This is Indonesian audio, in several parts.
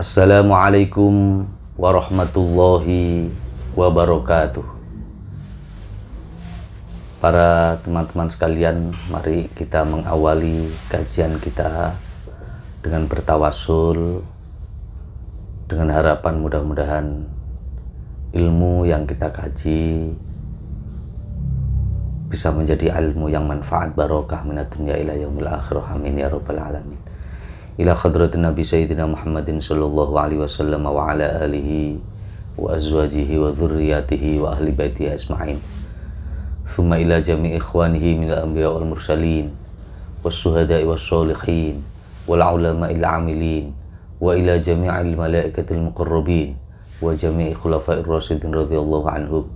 Assalamualaikum warahmatullahi wabarakatuh. Para teman-teman sekalian, mari kita mengawali kajian kita dengan bertawasul, dengan harapan mudah-mudahan ilmu yang kita kaji bisa menjadi ilmu yang manfaat barokah minad dunya ila yaumil akhirah. Amin ya rabbal alamin. Ila hadratin Nabi Sayyidina Muhammadin sallallahu alaihi wasallam wa ala alihi wa azwajihi wa dhurriyyatihi wa ahli baitihi asma'in. Thumma ila jami'i ikhwanihi minal anbiya wal mursalin was suhada'i was sholihin wal ulama'il amilin wa ila jami'il malaikatil muqarrabin wa jami'i khulafa'ir rasyidin radhiyallahu anhum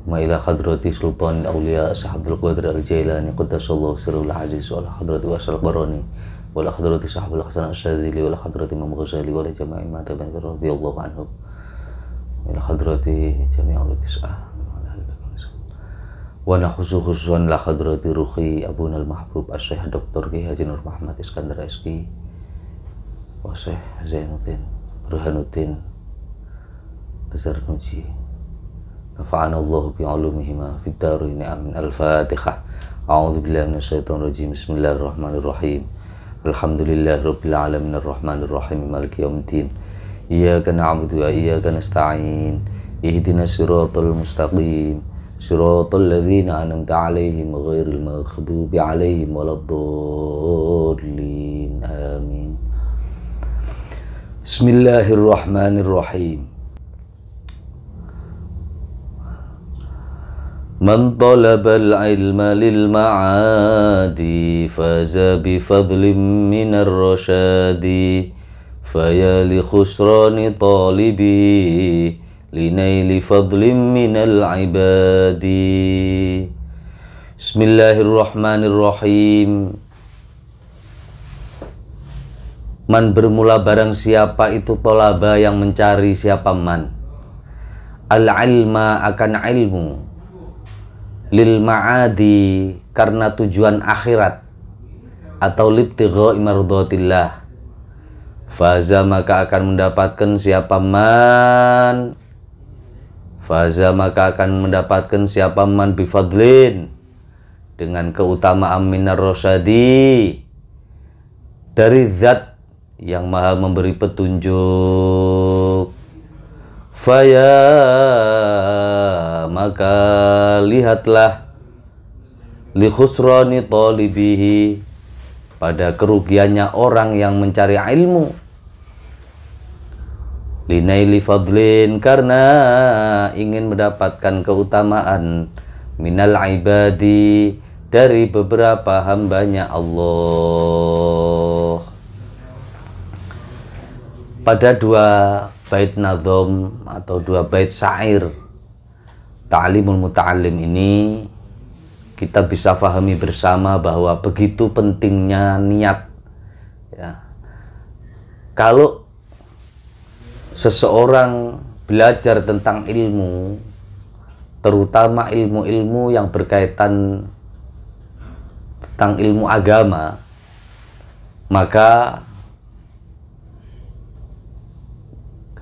wa ila hadrati sultanil awliya sahabul qadr al-jailani qaddasallahu sirrul aziz wal hadrati wasal qarani wal hadrati sahabul hasan asyadzili wal hadrati imam ghazali wal jama'i mataban radhiyallahu anhum wal hadrati jami'ul tis'ah wa khususan la hadrati ruhi abuna al-mahbub asy-syekh Dr. Ki Haji Nur Muhammad Iskandar SK wa Syekh Zainuddin Burhanuddin Azharnuji nafa'ana Allah bi 'ulumihima fid darin amin. Al-Fatihah. A'udzu billahi minasyaitonir rajim. Bismillahirrahmanirrahim. Alhamdulillahirabbil alamin arrahmanir rahim maliki yaumiddin. Iyyaka na'budu wa iyyaka nasta'in. Ihdinas siratal mustaqim. Siratal ladzina an'amta 'alaihim ghairil maghdubi 'alaihim waladdallin. Amin. Bismillahirrahmanirrahim. Man talabal ilma lil ma'adi faza bi fadlim minar rasyadi faya li khusrani talibi linaili fadlim minal ibadi. Bismillahirrahmanirrahim. Man bermula barang siapa itu tolaba yang mencari siapa man al-ilma akan ilmu lil ma'adi karena tujuan akhirat atau libtigha'i mardatillah faza maka akan mendapatkan siapa man bifadlin dengan keutamaan minar rasyadi dari zat yang maha memberi petunjuk. Faya maka lihatlah li khusrani talibihi pada kerugiannya orang yang mencari ilmu linaili fadlin karena ingin mendapatkan keutamaan minal ibadi dari beberapa hambanya Allah. Pada dua bait nazom atau dua bait syair Ta'limul Muta'allim ini kita bisa pahami bersama bahwa begitu pentingnya niat ya. Kalau seseorang belajar tentang ilmu, terutama ilmu-ilmu yang berkaitan tentang ilmu agama, maka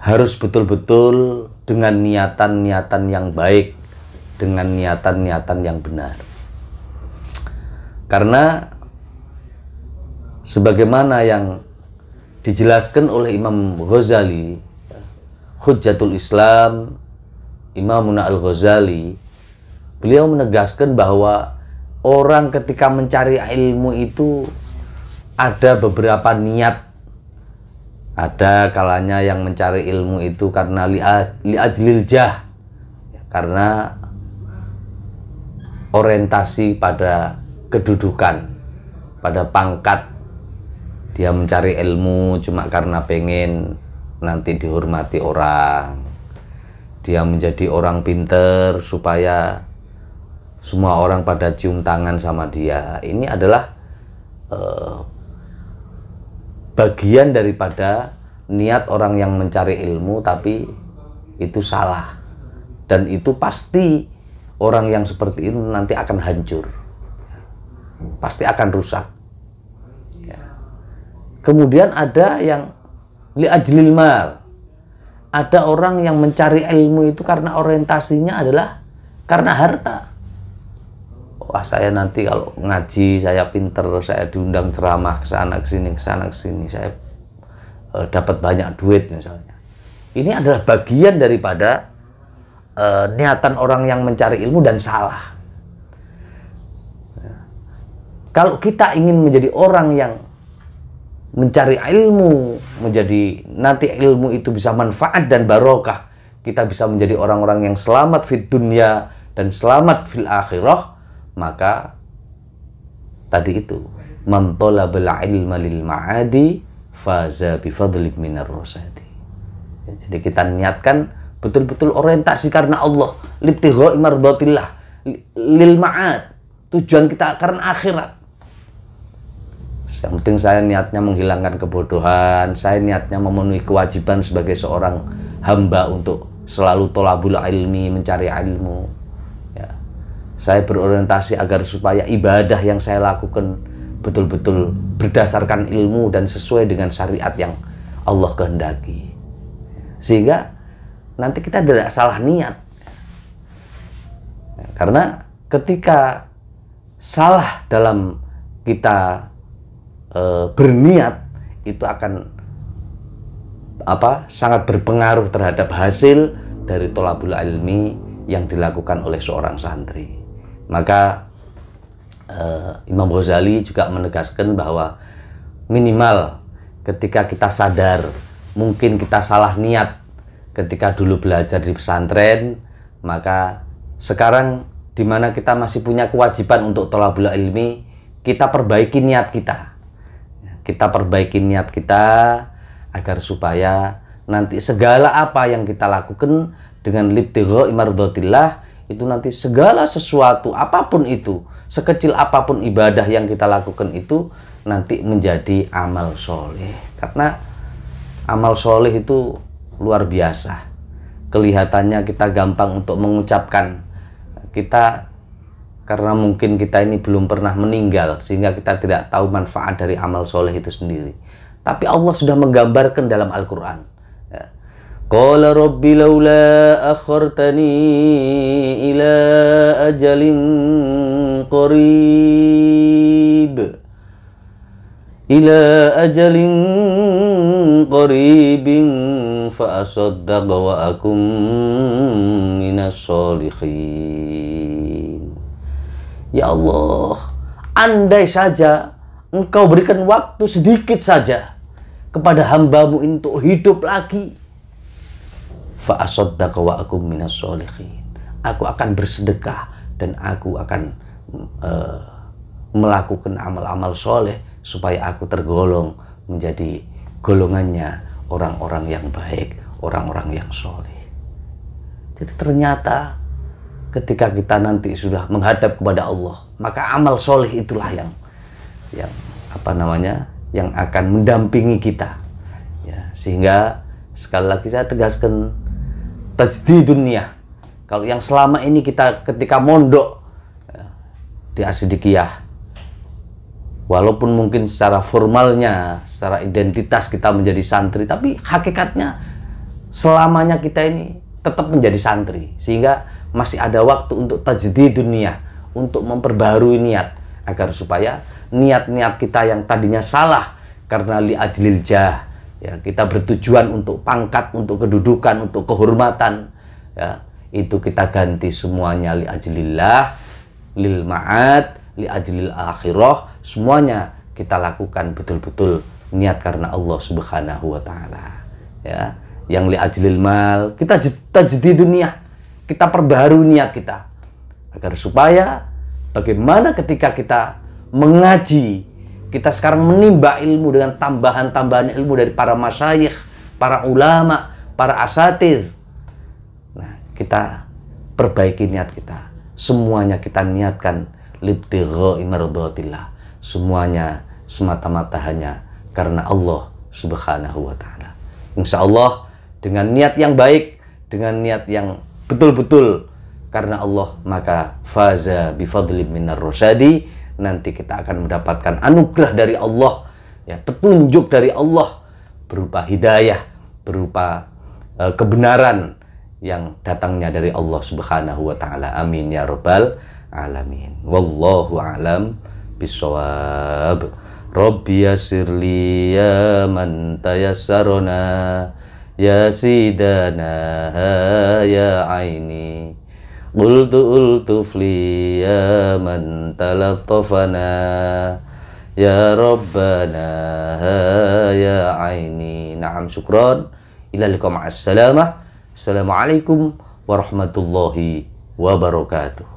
harus betul-betul dengan niatan-niatan yang baik, dengan niatan-niatan yang benar. Karena sebagaimana yang dijelaskan oleh Imam Ghazali, Hujjatul Islam, Imamuna Al-Ghazali, beliau menegaskan bahwa orang ketika mencari ilmu itu ada beberapa niat. Ada kalanya yang mencari ilmu itu karena li'ajlil jah, karena orientasi pada kedudukan, pada pangkat. Dia mencari ilmu cuma karena pengen nanti dihormati orang. Dia menjadi orang pinter supaya semua orang pada cium tangan sama dia. Ini adalah bagian daripada niat orang yang mencari ilmu, tapi itu salah. Dan itu pasti orang yang seperti itu nanti akan hancur, pasti akan rusak. Kemudian ada yang li ajlil mal. Ada orang yang mencari ilmu itu karena orientasinya adalah karena harta. Wah, saya nanti kalau ngaji, saya pinter, saya diundang ceramah ke sana ke sini, saya dapat banyak duit misalnya. Ini adalah bagian daripada niatan orang yang mencari ilmu dan salah. Kalau kita ingin menjadi orang yang mencari ilmu, menjadi nanti ilmu itu bisa manfaat dan barokah, kita bisa menjadi orang-orang yang selamat fid dunya dan selamat fil akhirah, maka tadi itu man talabal ilma lil ma'adi faza bi fadli minar rasadi. Jadi kita niatkan betul-betul orientasi karena Allah, libtigha'i mardatillah, lil ma'ad, tujuan kita karena akhirat. Yang penting saya niatnya menghilangkan kebodohan, saya niatnya memenuhi kewajiban sebagai seorang hamba untuk selalu tolabul ilmi, mencari ilmu. Ya. Saya berorientasi agar supaya ibadah yang saya lakukan betul-betul berdasarkan ilmu dan sesuai dengan syariat yang Allah kehendaki. Sehingga nanti kita tidak salah niat. Ya, karena ketika salah dalam kita berniat, itu akan sangat berpengaruh terhadap hasil dari tolabul ilmi yang dilakukan oleh seorang santri. Maka Imam Ghazali juga menegaskan bahwa minimal ketika kita sadar mungkin kita salah niat ketika dulu belajar di pesantren, maka sekarang di mana kita masih punya kewajiban untuk tolabul ilmi, kita perbaiki niat kita. Kita perbaiki niat kita agar supaya nanti segala apa yang kita lakukan dengan libtigha'i mardatillah, itu nanti segala sesuatu apapun itu, sekecil apapun ibadah yang kita lakukan itu nanti menjadi amal soleh. Karena amal soleh itu luar biasa. Kelihatannya kita gampang untuk mengucapkan, kita karena mungkin kita ini belum pernah meninggal sehingga kita tidak tahu manfaat dari amal soleh itu sendiri. Tapi Allah sudah menggambarkan dalam Al-Quran. Ya. Qala rabbi laula akhartani ila ajalin qarib. Ila ajalin qaribin fa asaddaqa wa akum minas sholihin. Ya Allah, andai saja Engkau berikan waktu sedikit saja kepada hambamu untuk hidup lagi, fa asaddaqa wa akum minas sholihin. Aku akan bersedekah dan aku akan melakukan amal-amal soleh supaya aku tergolong menjadi golongannya orang-orang yang baik, orang-orang yang soleh. Jadi ternyata ketika kita nanti sudah menghadap kepada Allah, maka amal soleh itulah yang akan mendampingi kita. Ya, sehingga sekali lagi saya tegaskan, tajdidun niyah. Kalau yang selama ini kita ketika mondok ya, di Asidikiyah, walaupun mungkin secara formalnya, secara identitas kita menjadi santri, tapi hakikatnya selamanya kita ini tetap menjadi santri. Sehingga masih ada waktu untuk tajdidun niyah, untuk memperbarui niat, agar supaya niat-niat kita yang tadinya salah karena li ajlil jah, ya, kita bertujuan untuk pangkat, untuk kedudukan, untuk kehormatan, ya, itu kita ganti semuanya li ajlillah, lil ma'ad, li ajlil akhirah, semuanya kita lakukan betul-betul niat karena Allah Subhanahu wa taala. Ya, yang li ajlil mal, kita tajdidun niyah, kita perbaharui niat kita agar supaya bagaimana ketika kita mengaji, kita sekarang menimba ilmu dengan tambahan-tambahan ilmu dari para masyayikh, para ulama, para asatidz. Nah, kita perbaiki niat kita. Semuanya kita niatkan libtigha'i mardatillah. Semuanya semata-mata hanya karena Allah Subhanahu wa taala. Insya Allah dengan niat yang baik, dengan niat yang betul-betul karena Allah, maka faza bifadli minar rasyadi, nanti kita akan mendapatkan anugerah dari Allah, ya, petunjuk dari Allah, berupa hidayah, berupa kebenaran yang datangnya dari Allah Subhanahu wa taala. Amin ya rabbal alamin. Wallahu a'lam bishawab. Rabbi yassirli ya man tayassarona ya sidana ya aini. Qultu ultufli ya man talattafana ya rabbana ya aini. Na'am, syukran. Ila liqa ma'as salamah. Assalamualaikum warahmatullahi wabarakatuh.